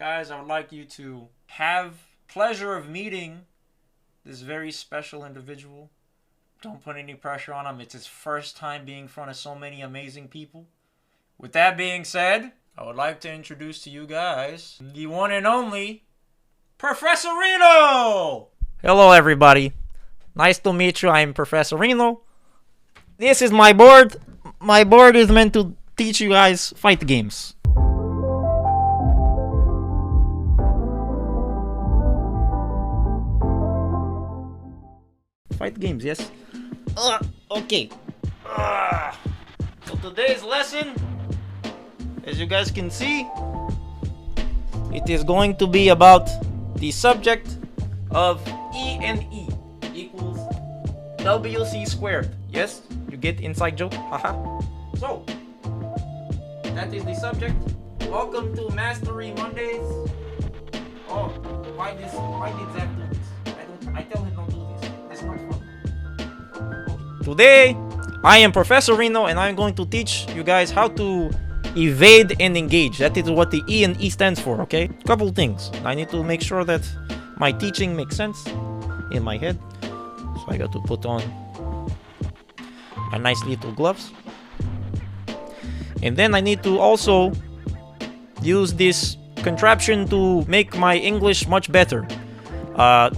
Guys, I would like you to have pleasure of meeting this very special individual. Don't put any pressure on him. It's his first time being in front of so many amazing people. With that being said, I would like to introduce to you guys the one and only Professorino! Hello everybody. Nice to meet you. I'm Professorino. This is my board. My board is meant to teach you guys fight games. Fight games, yes. Okay. So today's lesson, as you guys can see, it is going to be about the subject of E and E equals WC squared. Yes, you get inside joke? Haha. So, that is the subject. Welcome to Mastery Mondays. Oh, why did Zach do this? I tell him don't do this. It's not fun. Okay. Today, I am Professorino and I'm going to teach you guys how to evade and engage. That is what the E and E stands for, okay? Couple things. I need to make sure that my teaching makes sense in my head. So I got to put on my nice little gloves. And then I need to also use this contraption to make my English much better.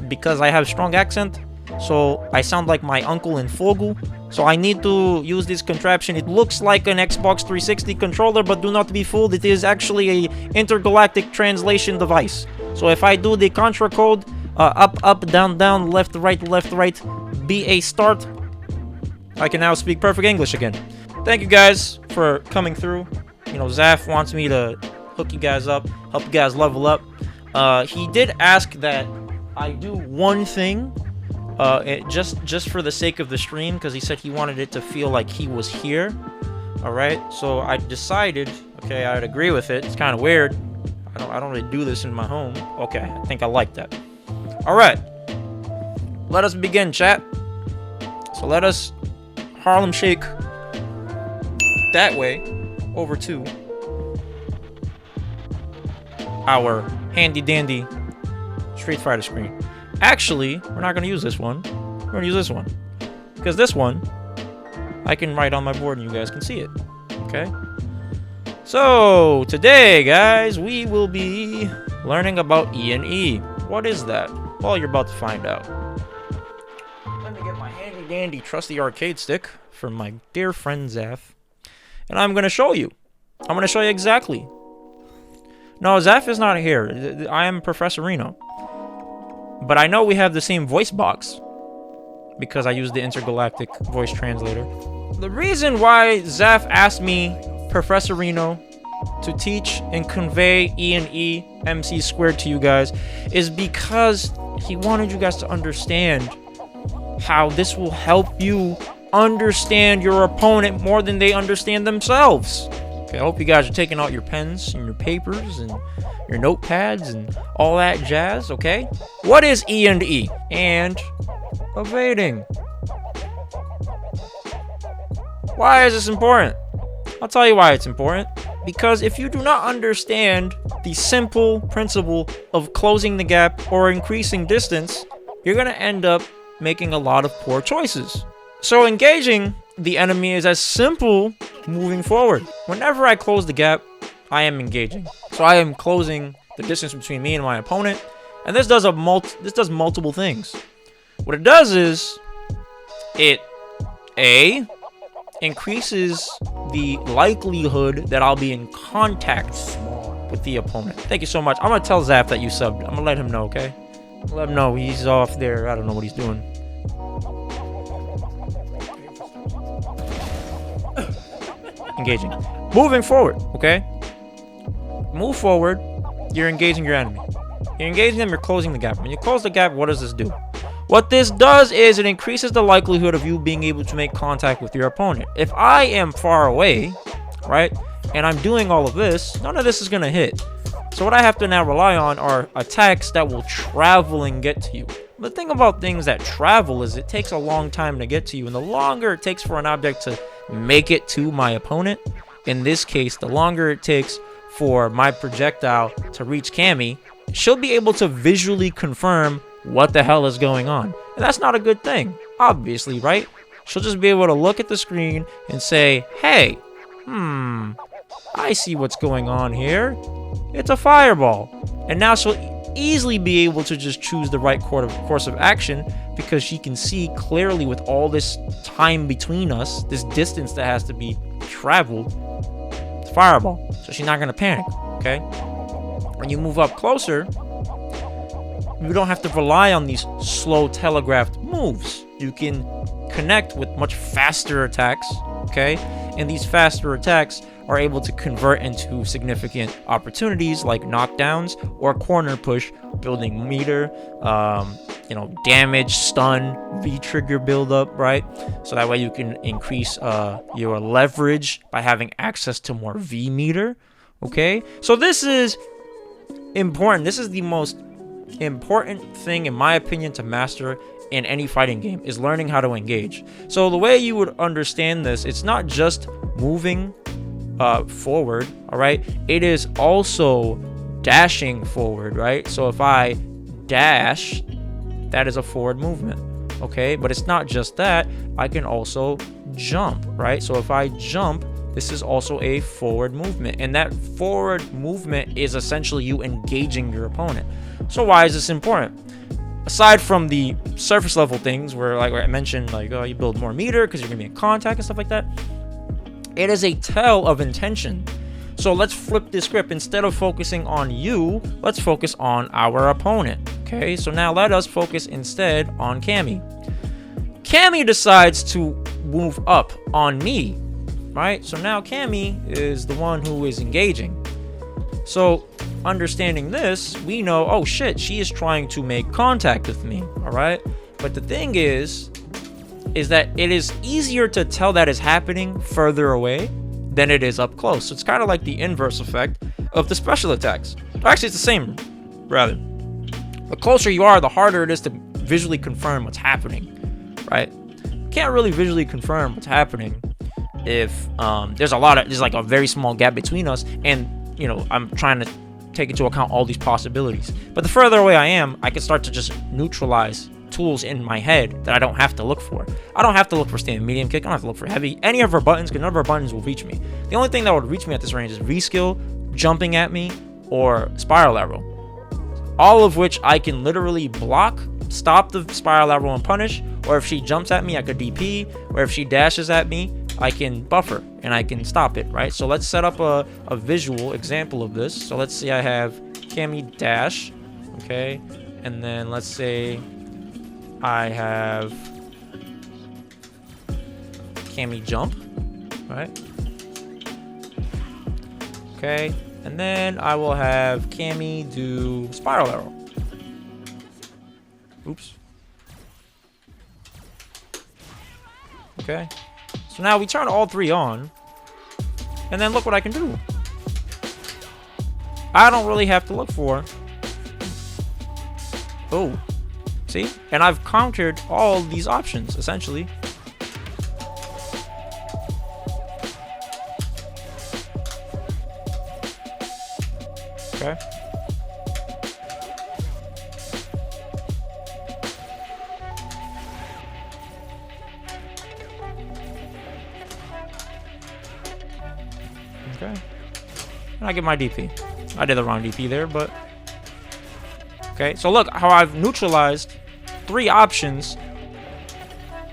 Because I have strong accent, so I sound like my uncle in Fogu. So I need to use this contraption. It looks like an Xbox 360 controller, but do not be fooled. It is actually a intergalactic translation device. So if I do the contra code, up, up, down, down, left, right, BA start, I can now speak perfect English again. Thank you guys for coming through. You know, Zaf wants me to hook you guys up, help you guys level up. He did ask that I do one thing, just for the sake of the stream, because he said he wanted it to feel like he was here. Alright, so I decided, okay, I'd agree with it. It's kind of weird. I don't really do this in my home. Okay, I think I like that. Alright, let us begin, chat. So let us Harlem Shake that way over to our handy dandy Street Fighter screen. Actually, we're not going to use this one. We're going to use this one. Because this one, I can write on my board and you guys can see it. Okay? So, today, guys, we will be learning about E and E. What is that? Well, you're about to find out. Let me get my handy dandy trusty arcade stick from my dear friend Zaf. And I'm going to show you. I'm going to show you exactly. No, Zaf is not here. I am Professorino. But I know we have the same voice box because I use the intergalactic voice translator. The reason why Zaf asked me, Professorino, to teach and convey E and E MC squared to you guys is because he wanted you guys to understand how this will help you understand your opponent more than they understand themselves. Okay, I hope you guys are taking out your pens and your papers and your notepads and all that jazz, okay? What is E and E? And evading. Why is this important? I'll tell you why it's important. Because if you do not understand the simple principle of closing the gap or increasing distance, you're going to end up making a lot of poor choices. So engaging the enemy is as simple moving forward. Whenever I close the gap, I am engaging. So I am closing the distance between me and my opponent. And this does multiple things. What it does is it increases the likelihood that I'll be in contact with the opponent. Thank you so much. I'm gonna tell Zaf that you subbed. I'm gonna let him know, okay? Let him know he's off there. I don't know what he's doing. Engaging. Moving forward, okay? Move forward. You're engaging your enemy. You're engaging them, you're closing the gap. When you close the gap, what does this do? What this does is it increases the likelihood of you being able to make contact with your opponent. If I am far away, right, and I'm doing all of this, none of this is going to hit. So what I have to now rely on are attacks that will travel and get to you. The thing about things that travel is it takes a long time to get to you, and the longer it takes for an object to make it to my opponent, in this case, the longer it takes for my projectile to reach Cammy, she'll be able to visually confirm what the hell is going on. And that's not a good thing, obviously, right? She'll just be able to look at the screen and say, hey, I see what's going on here. It's a fireball. And now she'll easily be able to just choose the right course of action because she can see clearly with all this time between us, this distance that has to be traveled. It's a fireball. So she's not going to panic, okay? When you move up closer, you don't have to rely on these slow telegraphed moves. You can connect with much faster attacks, okay? And these faster attacks are able to convert into significant opportunities like knockdowns or corner push, building meter, damage, stun, V-trigger buildup, right? So that way you can increase your leverage by having access to more V-meter, okay? So this is important. This is the most important thing, in my opinion, to master in any fighting game, is learning how to engage. So the way you would understand this, it's not just moving forward, all right? It is also dashing forward, right? So if I dash, that is a forward movement, okay? But it's not just that. I can also jump, right? So if I jump, this is also a forward movement, and that forward movement is essentially you engaging your opponent. So why is this important? Aside from the surface level things where, like I mentioned, like, oh, you build more meter because you're gonna be in contact and stuff like that, it is a tell of intention. So let's flip the script. Instead of focusing on you, let's focus on our opponent. Okay, so now let us focus instead on Cammy. Cammy decides to move up on me, right? So now Cammy is the one who is engaging. So understanding this, we know, oh shit, she is trying to make contact with me, all right? But the thing is that it is easier to tell that is happening further away than it is up close. So it's kind of like the inverse effect of the special attacks. Actually, it's the same, rather. The closer you are, the harder it is to visually confirm what's happening, right? You can't really visually confirm what's happening if there's like a very small gap between us, and I'm trying to take into account all these possibilities. But the further away I am, I can start to just neutralize tools in my head that I don't have to look for. I don't have to look for standing medium kick. I don't have to look for heavy. Any of our buttons, because none of our buttons will reach me. The only thing that would reach me at this range is V-skill, jumping at me, or spiral arrow. All of which I can literally block, stop the spiral arrow and punish, or if she jumps at me, I could DP, or if she dashes at me, I can buffer and I can stop it, right? So let's set up a visual example of this. So let's say I have Cammy dash, okay? And then let's say I have Cammy jump, right? Okay, and then I will have Cammy do spiral arrow. Oops. Okay, so now we turn all three on, and then look what I can do. I don't really have to look for. Oh. See? And I've countered all these options, essentially. Okay. Okay. And I get my DP. I did the wrong DP there, but... Okay, so look how I've neutralized 3 options.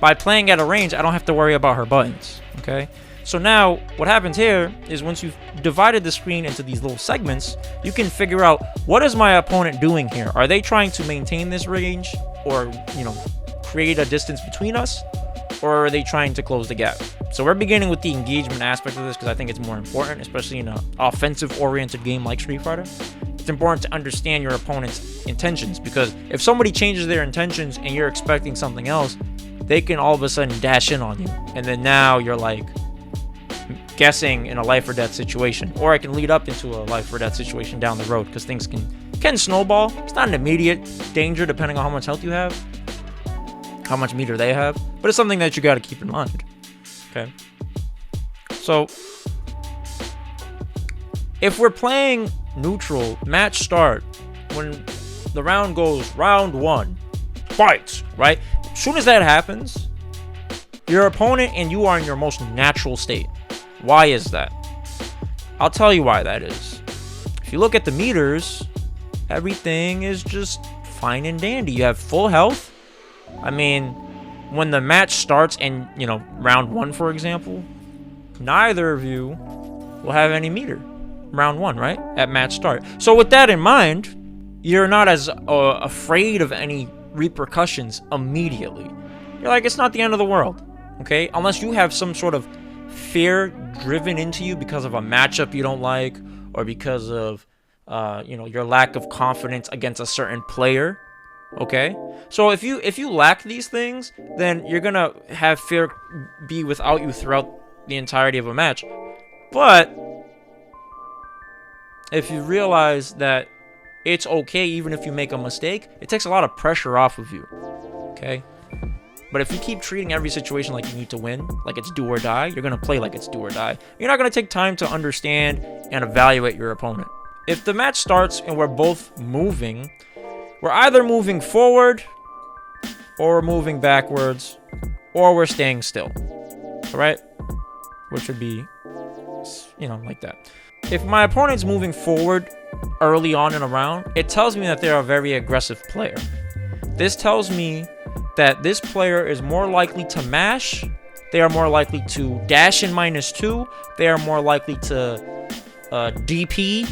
By playing at a range, I don't have to worry about her buttons, okay? So now, what happens here is once you've divided the screen into these little segments, you can figure out, what is my opponent doing here? Are they trying to maintain this range or, create a distance between us? Or are they trying to close the gap? So we're beginning with the engagement aspect of this because I think it's more important, especially in an offensive-oriented game like Street Fighter. It's important to understand your opponent's intentions, because if somebody changes their intentions and you're expecting something else, they can all of a sudden dash in on you, and then now you're like guessing in a life or death situation, or it can lead up into a life or death situation down the road, because things can snowball. It's not an immediate danger depending on how much health you have, how much meter they have, but it's something that you got to keep in mind. Okay, so If we're playing neutral, match start, when the round goes round 1, fight, right? As soon as that happens, your opponent and you are in your most natural state. Why is that? I'll tell you why that is. If you look at the meters, everything is just fine and dandy. You have full health. I mean, when the match starts and, you know, round 1, for example, neither of you will have any meter. Round 1, right? At match start. So with that in mind, you're not as afraid of any repercussions immediately. You're like, it's not the end of the world, okay? Unless you have some sort of fear driven into you because of a matchup you don't like, or because of you know, your lack of confidence against a certain player, okay? So if you lack these things, then you're gonna have fear be without you throughout the entirety of a match. But if you realize that it's okay even if you make a mistake, it takes a lot of pressure off of you, okay? But if you keep treating every situation like you need to win, like it's do or die, you're going to play like it's do or die. You're not going to take time to understand and evaluate your opponent. If the match starts and we're both moving, we're either moving forward, or we're moving backwards, or we're staying still, all right? Which would be, you know, like that. If my opponent's moving forward early on in a round, it tells me that they're a very aggressive player. This tells me that this player is more likely to mash, they are more likely to dash in -2, they are more likely to DP,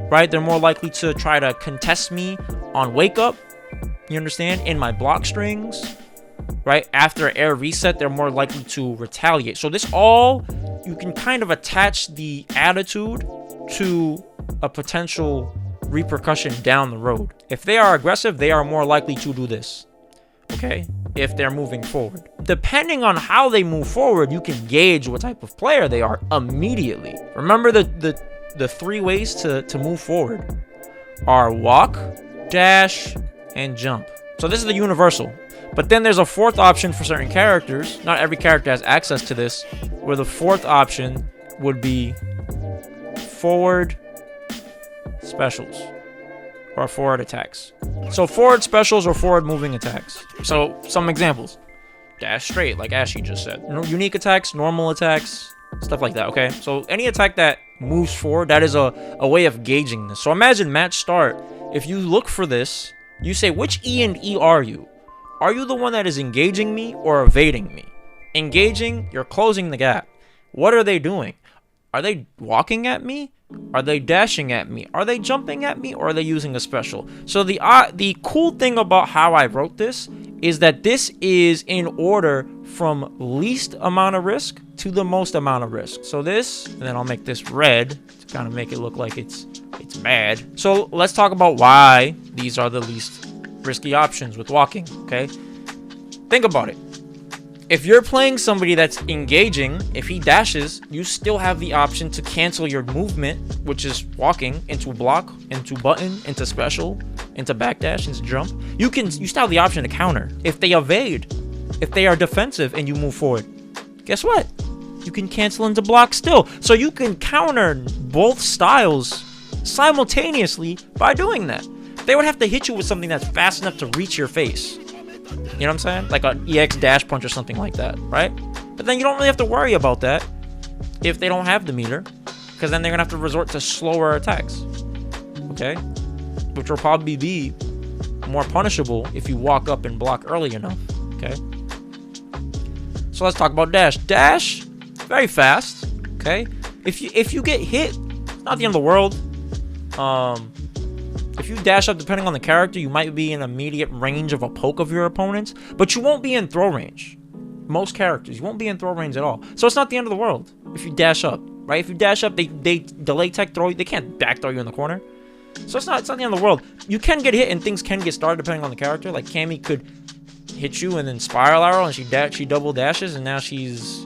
right? They're more likely to try to contest me on wake up, you understand, in my block strings, right? After air reset, they're more likely to retaliate. So this all, you can kind of attach the attitude to a potential repercussion down the road. If they are aggressive, they are more likely to do this, okay? If they're moving forward. Depending on how they move forward, you can gauge what type of player they are immediately. Remember the 3 ways to move forward are walk, dash, and jump. So this is the universal. But then there's a 4th option for certain characters. Not every character has access to this, where the 4th option would be forward specials or forward attacks. So forward specials or forward moving attacks. So some examples: dash straight, like Ashy just said. Unique attacks, normal attacks, stuff like that, okay? So any attack that moves forward, that is a way of gauging this. So imagine match start. If you look for this, you say, which E and E are you? Are you the one that is engaging me or evading me? Engaging, you're closing the gap. What are they doing? Are they walking at me? Are they dashing at me? Are they jumping at me? Or are they using a special? So the cool thing about how I wrote this is that this is in order from least amount of risk to the most amount of risk. So this, and then I'll make this red to kind of make it look like it's bad. So let's talk about why these are the least risky options with walking, okay? Think about it. If you're playing somebody that's engaging, if he dashes, you still have the option to cancel your movement, which is walking, into block, into button, into special, into backdash, into jump. You still have the option to counter. If they evade, if they are defensive and you move forward, guess what? You can cancel into block still. So you can counter both styles simultaneously by doing that. They would have to hit you with something that's fast enough to reach your face. You know what I'm saying? Like an EX dash punch or something like that, right? But then you don't really have to worry about that if they don't have the meter, because then they're going to have to resort to slower attacks, okay? Which will probably be more punishable if you walk up and block early enough, okay? So let's talk about dash. Dash, very fast, okay? If you get hit, not the end of the world. If you dash up, depending on the character, you might be in immediate range of a poke of your opponents, but you won't be in throw range. Most characters, you won't be in throw range at all. So it's not the end of the world if you dash up, right? If you dash up, they delay tech throw you. They can't back throw you in the corner. So it's not the end of the world. You can get hit and things can get started depending on the character. Like Cammy could hit you and then spiral arrow, and she double dashes, and now she's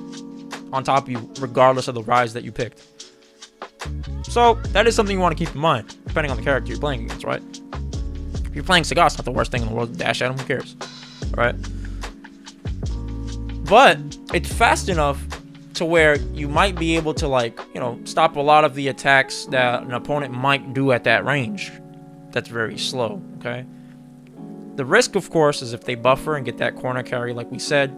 on top of you regardless of the rise that you picked. So that is something you want to keep in mind, depending on the character you're playing against, right? If you're playing Sagat, it's not the worst thing in the world to dash at him, who cares, right? But it's fast enough to where you might be able to, like, you know, stop a lot of the attacks that an opponent might do at that range. That's very slow, okay? The risk, of course, is if they buffer and get that corner carry, like we said,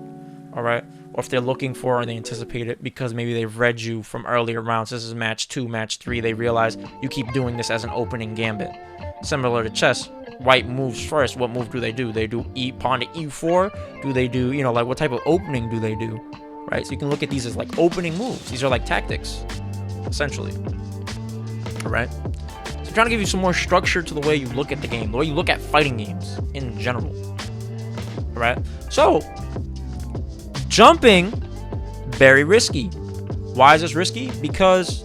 all right? Or if they're looking for or they anticipate it because maybe they've read you from earlier rounds. This is match 2, match 3. They realize you keep doing this as an opening gambit. Similar to chess, white moves first. What move do? They do pawn to e4? Do they do, you know, like what type of opening do they do? Right? So you can look at these as like opening moves. These are like tactics, essentially. All right? So I'm trying to give you some more structure to the way you look at the game, the way you look at fighting games in general. All right? So, jumping, very risky. Why is this risky? Because,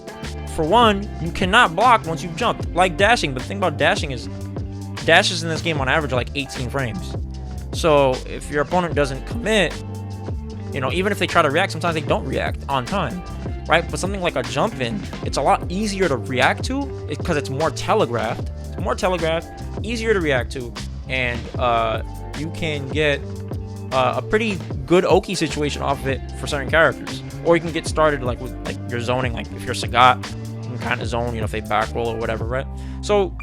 for one, you cannot block once you've jumped. Like dashing, but the thing about dashing is, dashes in this game on average are like 18 frames. So, if your opponent doesn't commit, you know, even if they try to react, sometimes they don't react on time, right? But something like a jump in, it's a lot easier to react to because it's more telegraphed. It's more telegraphed, easier to react to, and you can get a pretty good Oki situation off of it for certain characters. Or you can get started like with like your zoning, like if you're Sagat, you can kind of zone, you know, if they back roll or whatever, right? So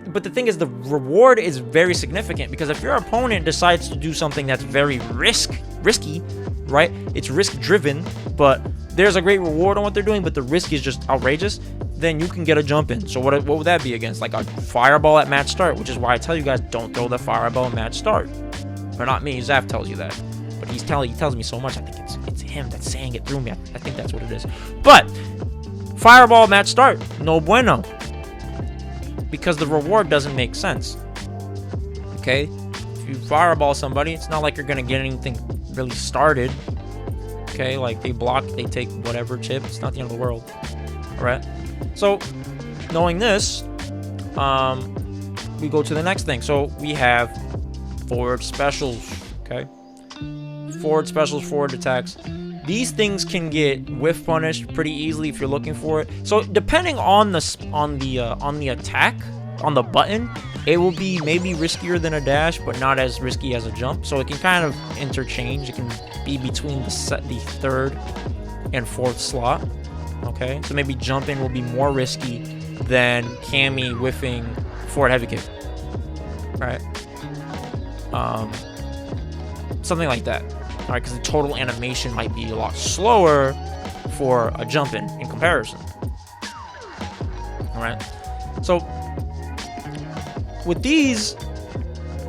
but the thing is, the reward is very significant because if your opponent decides to do something that's very risky, right? It's risk driven, but there's a great reward on what they're doing, but the risk is just outrageous, then you can get a jump in. So what would that be against? Like a fireball at match start, which is why I tell you guys don't throw the fireball at match start. Or not me, Zaf tells you that. But he tells me so much, I think it's him that's saying it through me. I think that's what it is. But fireball match start, no bueno. Because the reward doesn't make sense. Okay? If you fireball somebody, it's not like you're gonna get anything really started. Okay, like they block, they take whatever chip, it's not the end of the world. Alright? So, knowing this, we go to the next thing. So we have forward specials, okay? Forward specials, forward attacks. These things can get whiff punished pretty easily if you're looking for it. So depending on the attack, on the button, it will be maybe riskier than a dash, but not as risky as a jump. So it can kind of interchange. It can be between the third and fourth slot. Okay, so maybe jumping will be more risky than Cammy whiffing forward heavy kick. Right? Something like that. All right, because the total animation might be a lot slower for a jump in comparison. All right, so with these,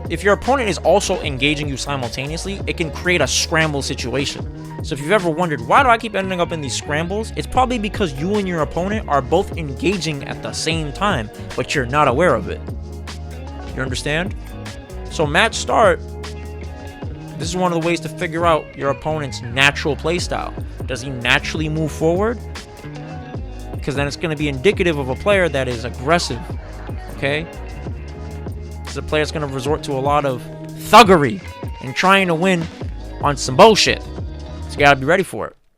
if your opponent is also engaging you simultaneously, it can create a scramble situation. So if you've ever wondered, why do I keep ending up in these scrambles? It's probably because you and your opponent are both engaging at the same time, but you're not aware of it. You understand? So match start, this is one of the ways to figure out your opponent's natural playstyle. Does he naturally move forward? Because then it's going to be indicative of a player that is aggressive. Okay? It's a player that's going to resort to a lot of thuggery and trying to win on some bullshit. So you got to be ready for it.